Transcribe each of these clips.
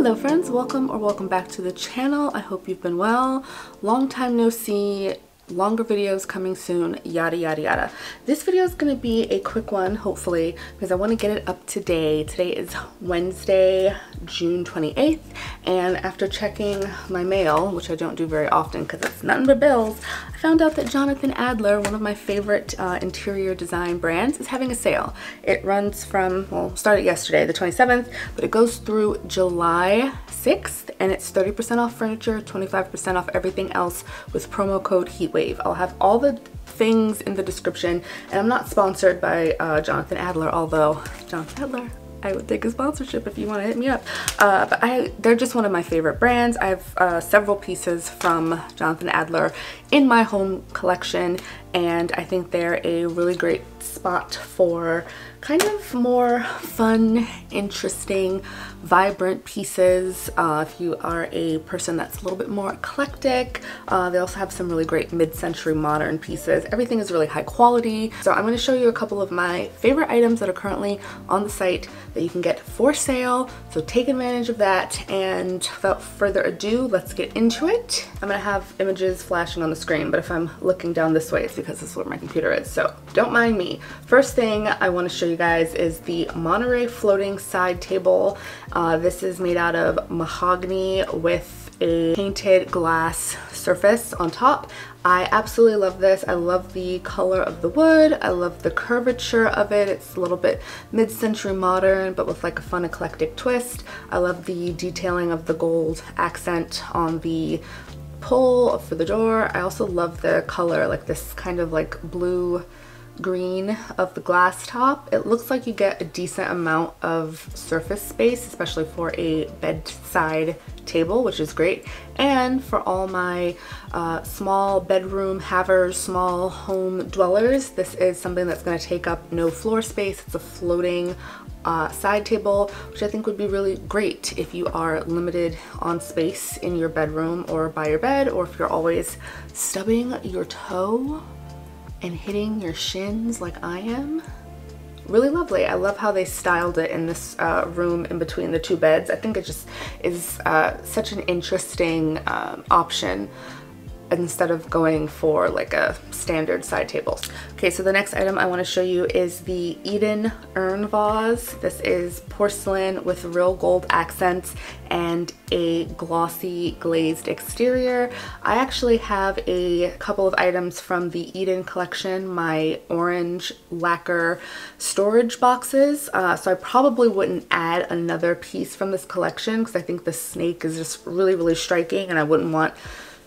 Hello friends, welcome back to the channel. I hope you've been well. Long time no see, longer videos coming soon, yada yada yada. This video is going to be a quick one, hopefully, because I want to get it up today. Today is Wednesday, June 28th, and after checking my mail, which I don't do very often because it's nothing but bills, I found out that Jonathan Adler, one of my favorite interior design brands, is having a sale. It runs from, well, started yesterday, the 27th, but it goes through July 6th, and it's 30% off furniture, 25% off everything else with promo code HEATWAVE. I'll have all the things in the description, and I'm not sponsored by Jonathan Adler, although Jonathan Adler, I would take a sponsorship if you want to hit me up. But they're just one of my favorite brands. I have several pieces from Jonathan Adler in my home collection, and I think they're a really great spot for kind of more fun, interesting, vibrant pieces. If you are a person that's a little bit more eclectic, they also have some really great mid-century modern pieces. Everything is really high quality. So I'm going to show you a couple of my favorite items that are currently on the site that you can get for sale. So take advantage of that, and without further ado, let's get into it. I'm going to have images flashing on the screen, but if I'm looking down this way, it's because this is where my computer is, so don't mind me. First thing I want to show you guys is the Monterey floating side table. This is made out of mahogany with a painted glass surface on top. I absolutely love this. I love the color of the wood. I love the curvature of it. It's a little bit mid-century modern, but with like a fun eclectic twist. I love the detailing of the gold accent on the pull for the door. I also love the color, like this kind of like blue green of the glass top. It looks like you get a decent amount of surface space, especially for a bedside table, which is great. And for all my small bedroom havers, small home dwellers, this is something that's going to take up no floor space. It's a floating side table, which I think would be really great if you are limited on space in your bedroom or by your bed, or if you're always stubbing your toe and hitting your shins like I am. Really lovely. I love how they styled it in this room in between the two beds. I think it just is such an interesting option instead of going for like a standard side table. Okay, so the next item I want to show you is the Eden urn vase. This is porcelain with real gold accents and a glossy glazed exterior. I actually have a couple of items from the Eden collection, my orange lacquer storage boxes, so I probably wouldn't add another piece from this collection because I think the snake is just really striking, and I wouldn't want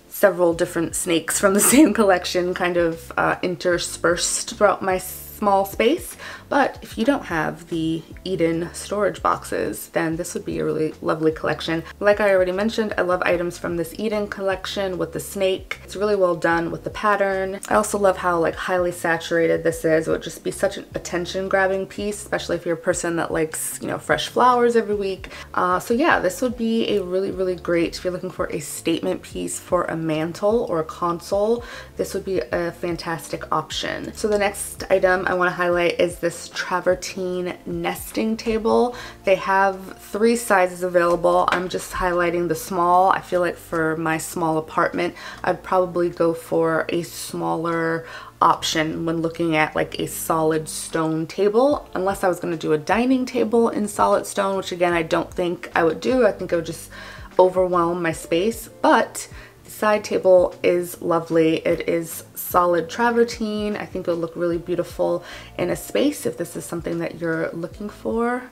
several different snakes from the same collection kind of interspersed throughout my small space. But if you don't have the Eden storage boxes, then this would be a really lovely collection. Like I already mentioned, I love items from this Eden collection with the snake. It's really well done with the pattern. I also love how like highly saturated this is. It would just be such an attention grabbing piece, especially if you're a person that likes, you know, fresh flowers every week. So yeah, this would be a really great, if you're looking for a statement piece for a mantle or a console, this would be a fantastic option. So the next item I want to highlight is this travertine nesting table. They have 3 sizes available. I'm just highlighting the small. I feel like for my small apartment, I'd probably go for a smaller option when looking at like a solid stone table, unless I was going to do a dining table in solid stone, which again I don't think I would do. I think it would just overwhelm my space. But the side table is lovely. It is solid travertine. I think it'll look really beautiful in a space. If this is something that you're looking for,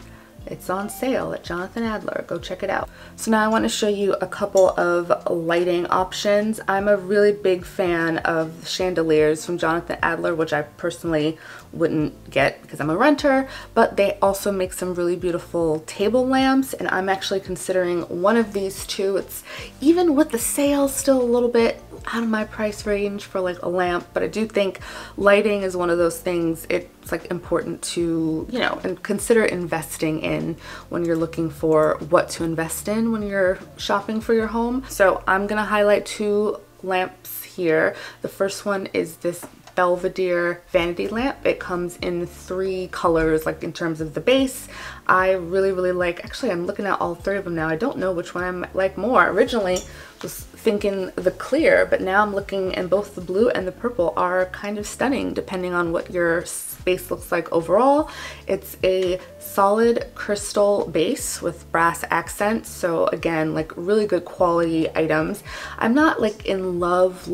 it's on sale at Jonathan Adler. Go check it out. So now I want to show you a couple of lighting options. I'm a really big fan of chandeliers from Jonathan Adler, which I personally wouldn't get because I'm a renter, but they also make some really beautiful table lamps, and I'm actually considering one of these two. It's even with the sale still a little bit out of my price range for like a lamp, but I do think lighting is one of those things it's like important to, you know, and consider investing in when you're looking for what to invest in when you're shopping for your home. So I'm gonna highlight 2 lamps here. The first one is this Belvedere vanity lamp. It comes in 3 colors, like in terms of the base. I really, really like, actually I'm looking at all 3 of them now. I don't know which one I like more. Originally was thinking the clear, but now I'm looking, and both the blue and the purple are kind of stunning depending on what your space looks like overall. It's a solid crystal base with brass accents, so again, like really good quality items. I'm not like in love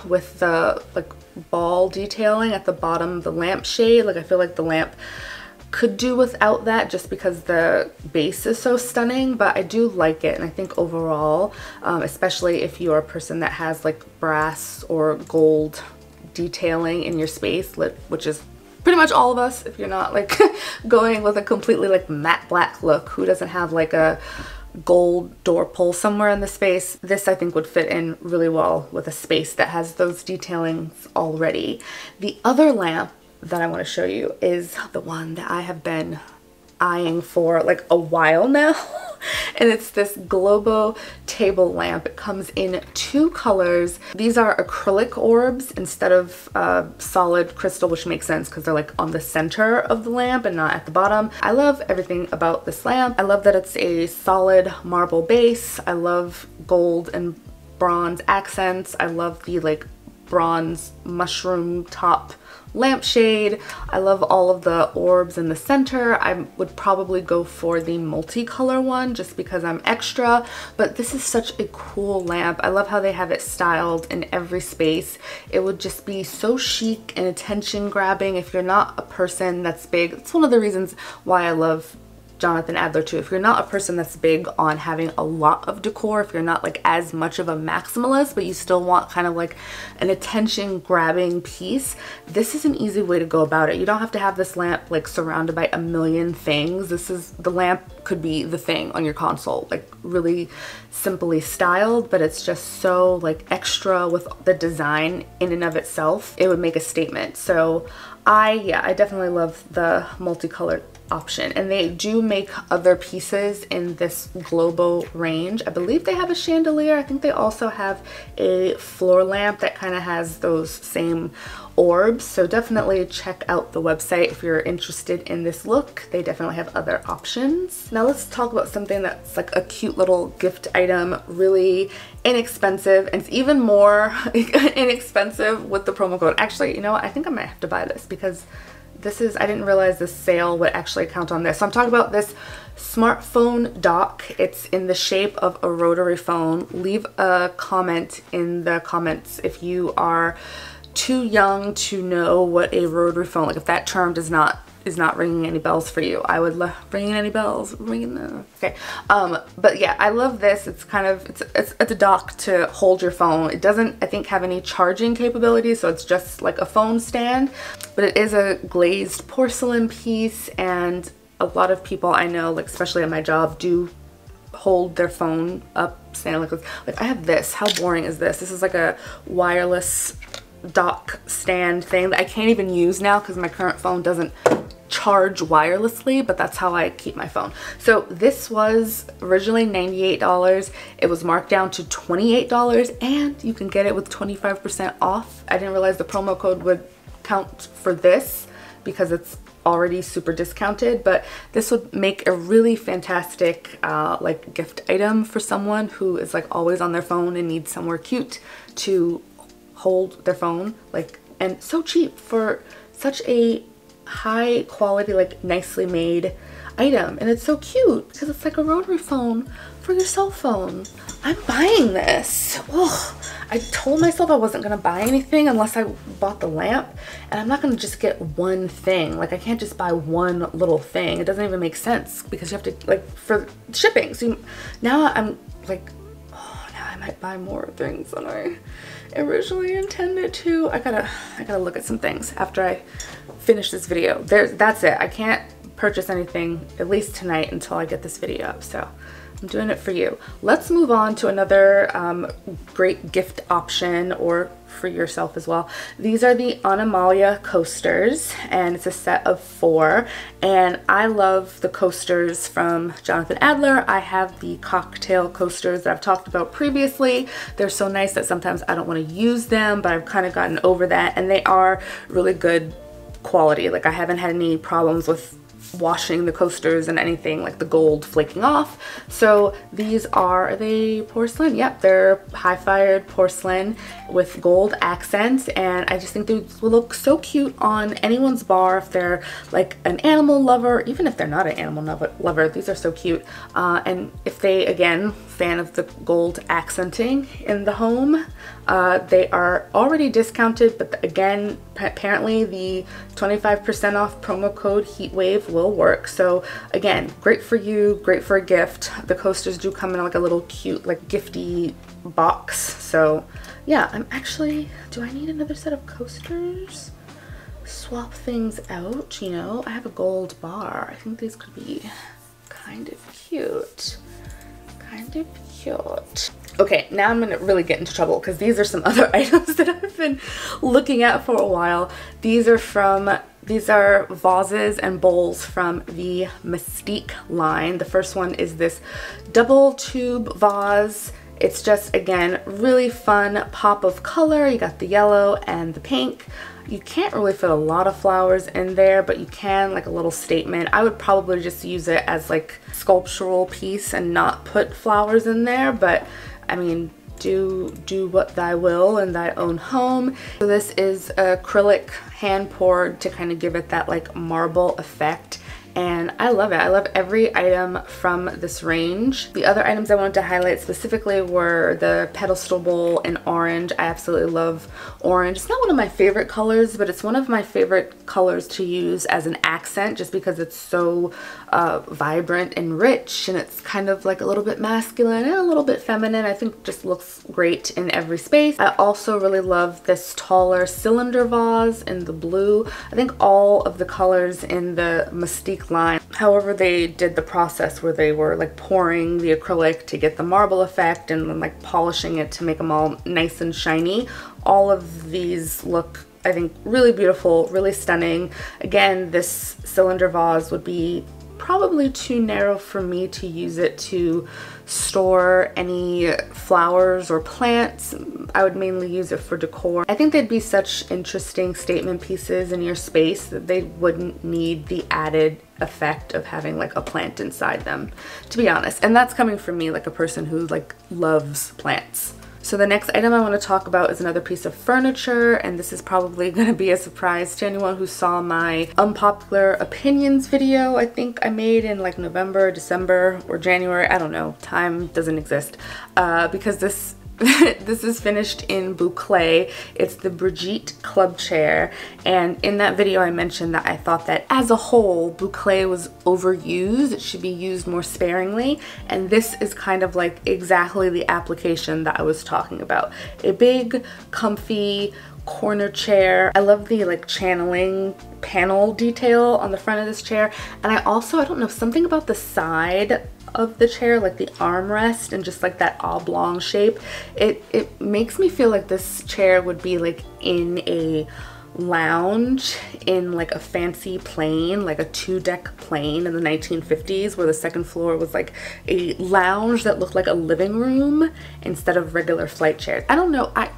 with the like ball detailing at the bottom of the lampshade. Like I feel like the lamp could do without that just because the base is so stunning, but I do like it. And I think overall, especially if you're a person that has like brass or gold detailing in your space, which is pretty much all of us, if you're not like going with a completely like matte black look, who doesn't have like a gold door pull somewhere in the space, this I think would fit in really well with a space that has those detailings already. The other lamp that I want to show you is the one that I have been eyeing for like a while now. And it's this Globo table lamp. It comes in 2 colors. These are acrylic orbs instead of solid crystal, which makes sense because they're like on the center of the lamp and not at the bottom. I love everything about this lamp. I love that it's a solid marble base. I love gold and bronze accents. I love the like bronze mushroom top lampshade. I love all of the orbs in the center. I would probably go for the multicolor one just because I'm extra, but this is such a cool lamp. I love how they have it styled in every space. It would just be so chic and attention grabbing if you're not a person that's big. It's one of the reasons why I love Jonathan Adler too. If you're not a person that's big on having a lot of decor, if you're not like as much of a maximalist, but you still want kind of like an attention grabbing piece, this is an easy way to go about it. You don't have to have this lamp like surrounded by a million things. The lamp could be the thing on your console, like really simply styled, but it's just so like extra with the design in and of itself. It would make a statement. So I definitely love the multicolored option, and they do make other pieces in this Globo range. I believe they have a chandelier. I think they also have a floor lamp that kind of has those same orbs, so definitely check out the website if you're interested in this look. They definitely have other options. Now let's talk about something that's like a cute little gift item, really inexpensive, and it's even more inexpensive with the promo code. Actually, you know what? I think I might have to buy this because this is, I didn't realize the sale would actually count on this. So I'm talking about this smartphone dock. It's in the shape of a rotary phone. Leave a comment in the comments if you are too young to know what a rotary phone, like if that term is not ringing any bells for you. I would love ringing any bells, ringing them. Okay, but yeah, I love this. It's kind of, it's a dock to hold your phone. It doesn't, I think, have any charging capabilities, so it's just like a phone stand, but it is a glazed porcelain piece, and a lot of people I know, like especially at my job, do hold their phone up, standing like this. Like I have this. How boring is this? This is like a wireless dock stand thing that I can't even use now because my current phone doesn't charge wirelessly, but that's how I keep my phone. So this was originally $98. It was marked down to $28, and you can get it with 25% off. I didn't realize the promo code would count for this because it's already super discounted, but this would make a really fantastic like gift item for someone who is like always on their phone and needs somewhere cute to hold their phone, like, and so cheap for such a high quality, like nicely made item. And it's so cute because it's like a rotary phone for your cell phone. I'm buying this. Ugh. I told myself I wasn't gonna buy anything unless I bought the lamp, and I'm not gonna just get one thing. Like I can't just buy one little thing. It doesn't even make sense because you have to, like, for shipping. So now I'm like, oh, now I might buy more things than I originally intended to. I gotta look at some things after I finish this video. That's it. I can't purchase anything at least tonight until I get this video up, so I'm doing it for you. Let's move on to another great gift option, or for yourself as well. These are the Animalia coasters, and it's a set of 4, and I love the coasters from Jonathan Adler. I have the cocktail coasters that I've talked about previously. They're so nice that sometimes I don't want to use them, but I've kind of gotten over that, and they are really good quality. Like, I haven't had any problems with washing the coasters and anything like the gold flaking off. So these are they porcelain? Yep, they're high-fired porcelain with gold accents, and I just think they will look so cute on anyone's bar if they're like an animal lover, even if they're not an animal lover. These are so cute. And if they, again, fan of the gold accenting in the home, they are already discounted, but again, apparently the 25% off promo code HEATWAVE will work. So again, great for you, great for a gift. The coasters do come in like a little cute, like gifty box. So yeah, I'm actually, do I need another set of coasters? Swap things out, you know? I have a gold bar. I think these could be kind of cute. Kind of cute. Okay, now I'm gonna really get into trouble because these are some other items that I've been looking at for a while. These are vases and bowls from the Mystique line. The first one is this double tube vase. It's just, again, really fun pop of color. You got the yellow and the pink. You can't really fit a lot of flowers in there, but you can, like a little statement. I would probably just use it as like sculptural piece and not put flowers in there, but I mean, do what thy will in thy own home. So this is acrylic hand poured to kind of give it that like marble effect. And I love it. I love every item from this range. The other items I wanted to highlight specifically were the pedestal bowl in orange. I absolutely love orange. It's not one of my favorite colors, but it's one of my favorite colors to use as an accent just because it's so vibrant and rich, and it's kind of like a little bit masculine and a little bit feminine. I think just looks great in every space. I also really love this taller cylinder vase in the blue. I think all of the colors in the Mystique line, however they did the process where they were like pouring the acrylic to get the marble effect and then like polishing it to make them all nice and shiny, all of these look, I think, really beautiful, really stunning. Again, this cylinder vase would be probably too narrow for me to use it to store any flowers or plants. I would mainly use it for decor. I think they'd be such interesting statement pieces in your space that they wouldn't need the added effect of having like a plant inside them, to be honest. And that's coming from me, like a person who like loves plants. So the next item I want to talk about is another piece of furniture, and this is probably going to be a surprise to anyone who saw my unpopular opinions video I think I made in like November, December, or January. I don't know. Time doesn't exist because this this is finished in boucle. It's the Brigitte club chair, and in that video I mentioned that I thought that as a whole boucle was overused. It should be used more sparingly, and this is kind of like exactly the application that I was talking about. A big, comfy corner chair. I love the like channeling panel detail on the front of this chair, and I don't know, something about the side of the chair, like the armrest and just like that oblong shape, it makes me feel like this chair would be like in a lounge in like a fancy plane, like a 2-deck plane in the 1950s, where the second floor was like a lounge that looked like a living room instead of regular flight chairs. I don't know. I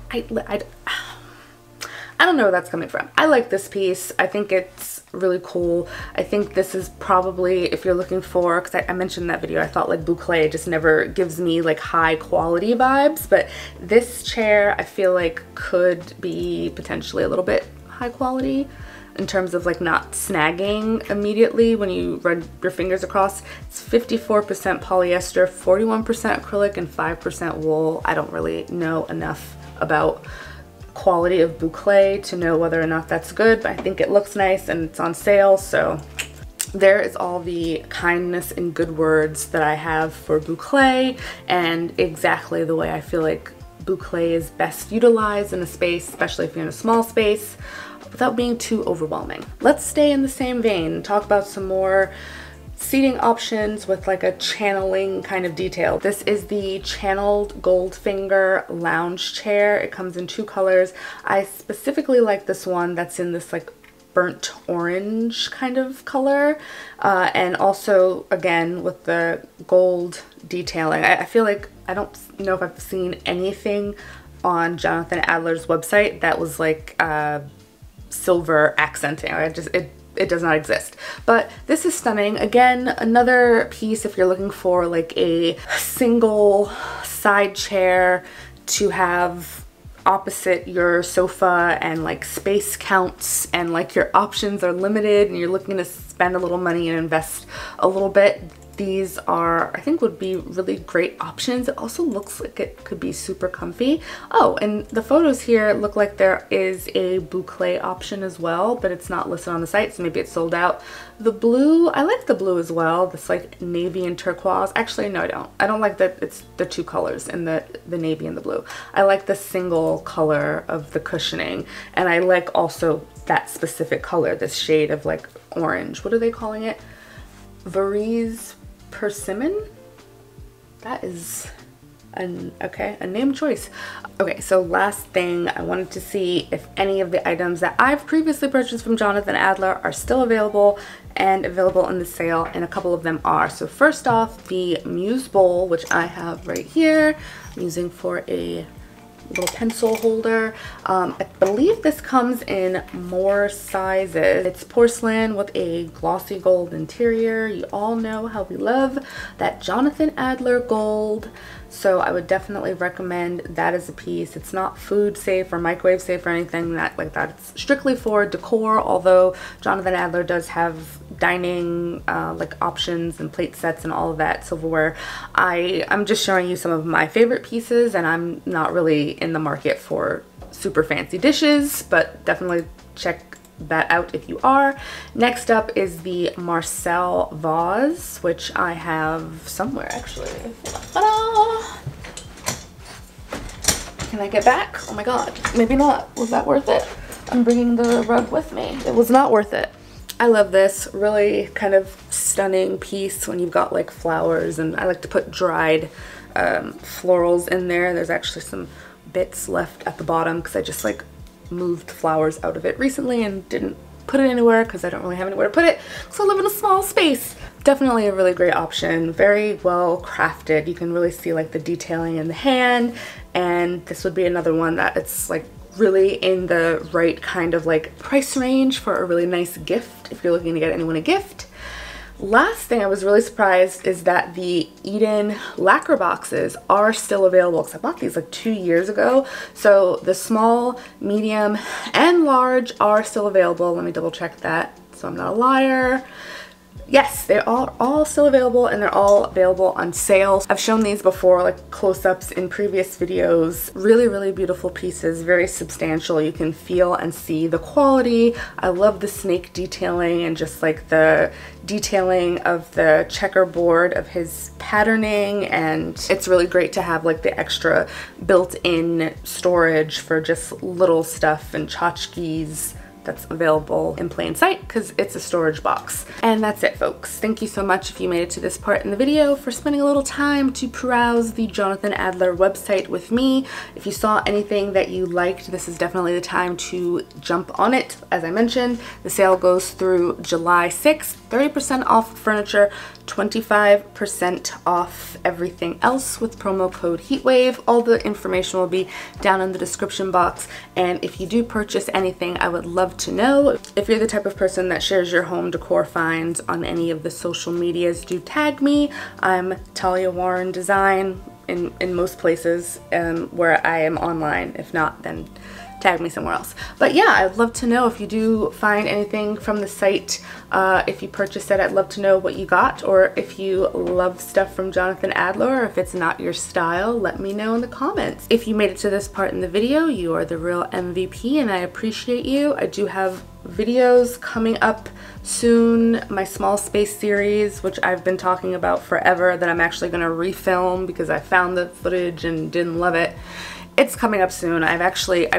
don't know where that's coming from. I like this piece. I think it's really cool. I think this is probably, if you're looking for, because I mentioned in that video, I thought like boucle just never gives me like high quality vibes, but this chair I feel like could be potentially a little bit high quality in terms of like not snagging immediately when you run your fingers across. It's 54% polyester, 41% acrylic, and 5% wool. I don't really know enough about quality of boucle to know whether or not that's good, but I think it looks nice and it's on sale. So there is all the kindness and good words that I have for boucle, and exactly the way I feel like boucle is best utilized in a space, especially if you're in a small space, without being too overwhelming. Let's stay in the same vein and talk about some more seating options with like a channeling kind of detail. This is the channeled Goldfinger lounge chair. It comes in 2 colors. I specifically like this one that's in this like burnt orange kind of color, and also again with the gold detailing. I feel like I don't know if I've seen anything on Jonathan Adler's website that was like silver accenting. It does not exist. But this is stunning. Again, another piece if you're looking for like a single side chair to have opposite your sofa, and like space counts and like your options are limited and you're looking to spend a little money and invest a little bit. These are, I think, would be really great options. It also looks like it could be super comfy. Oh, and the photos here look like there is a boucle option as well, but it's not listed on the site, so maybe it's sold out. The blue, I like the blue as well. This like navy and turquoise. Actually, no, I don't. I don't like that it's the 2 colors in the navy and the blue. I like the single color of the cushioning, and I like also that specific color, this shade of like orange. What are they calling it? Varese Persimmon? That is a name choice. Okay, so last thing, I wanted to see if any of the items that I've previously purchased from Jonathan Adler are still available and available in the sale, and a couple of them are. So first off, the Muse Bowl, which I have right here. I'm using for a little pencil holder. I believe this comes in more sizes. It's porcelain with a glossy gold interior. You all know how we love that Jonathan Adler gold, so I would definitely recommend that as a piece. It's not food safe or microwave safe or anything like that. It's strictly for decor, although Jonathan Adler does have dining like options and plate sets and all of that silverware. I'm just showing you some of my favorite pieces, and I'm not really in the market for super fancy dishes, but definitely check that out if you are. Next up is the Marcel vase, which I have somewhere actually. Can I get back? Oh my god, maybe not. Was that worth it? I'm bringing the rug with me. It was not worth it. I love this really kind of stunning piece when you've got like flowers, and I like to put dried florals in there. There's actually some bits left at the bottom because I just like moved flowers out of it recently and didn't put it anywhere because I don't really have anywhere to put it, so I live in a small space. Definitely a really great option, very well crafted. You can really see like the detailing in the hand, and this would be another one that it's like really in the right kind of like price range for a really nice gift if you're looking to get anyone a gift. Last thing I was really surprised is that the Eden lacquer boxes are still available, because I bought these like 2 years ago. So the small, medium, and large are still available. Let me double check that so I'm not a liar. Yes, they are all still available, and they're all available on sale. I've shown these before, like close-ups in previous videos. Really, really beautiful pieces, very substantial. You can feel and see the quality. I love the snake detailing and just like the detailing of the checkerboard of his patterning, and it's really great to have like the extra built-in storage for just little stuff and tchotchkes that's available in plain sight because it's a storage box. And that's it, folks. Thank you so much if you made it to this part in the video, for spending a little time to peruse the Jonathan Adler website with me. If you saw anything that you liked, this is definitely the time to jump on it. As I mentioned, the sale goes through July 6th, 30% off furniture, 25% off everything else with promo code HEATWAVE. All the information will be down in the description box, and if you do purchase anything, I would love to know. If you're the type of person that shares your home decor finds on any of the social medias, do tag me. I'm Talia Warren Design in most places where I am online. If not, then tag me somewhere else. But yeah, I'd love to know if you do find anything from the site. If you purchased it, I'd love to know what you got, or if you love stuff from Jonathan Adler, or if it's not your style, let me know in the comments. If you made it to this part in the video, you are the real MVP, and I appreciate you. I do have videos coming up soon, my small space series, which I've been talking about forever, that I'm actually going to refilm because I found the footage and didn't love it. It's coming up soon. I've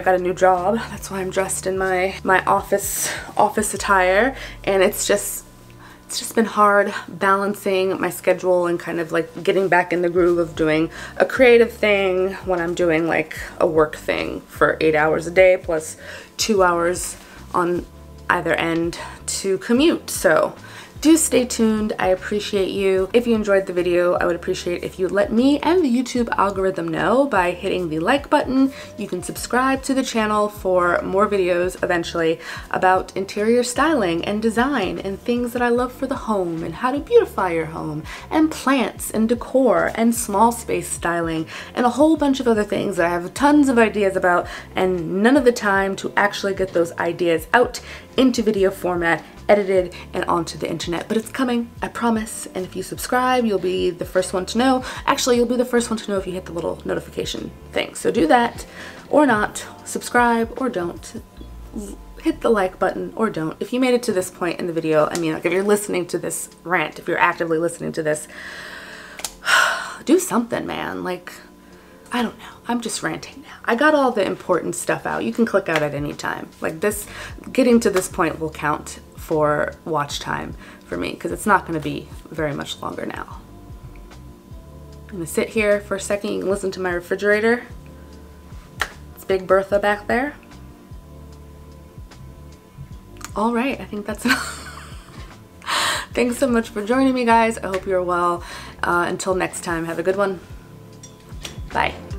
got a new job. That's why I'm dressed in my office attire, and it's it's just been hard balancing my schedule and kind of like getting back in the groove of doing a creative thing when I'm doing like a work thing for 8 hours a day plus 2 hours on either end to commute. So do stay tuned. I appreciate you. If you enjoyed the video, I would appreciate if you let me and the YouTube algorithm know by hitting the like button. You can subscribe to the channel for more videos eventually about interior styling and design and things that I love for the home and how to beautify your home and plants and decor and small space styling and a whole bunch of other things that I have tons of ideas about and none of the time to actually get those ideas out into video format, edited and onto the internet, but it's coming, I promise. And if you subscribe, you'll be the first one to know. Actually, you'll be the first one to know if you hit the little notification thing. So do that or not, subscribe or don't, hit the like button or don't. If you made it to this point in the video, I mean, like if you're listening to this rant, if you're actively listening to this, do something, man. Like, I don't know. I'm just ranting now. I got all the important stuff out. You can click out at any time. Like this, getting to this point will count for watch time for me because it's not going to be very much longer now. I'm going to sit here for a second. You can listen to my refrigerator. It's Big Bertha back there. All right, I think that's enough. Thanks so much for joining me, guys. I hope you're well. Until next time, have a good one. Bye.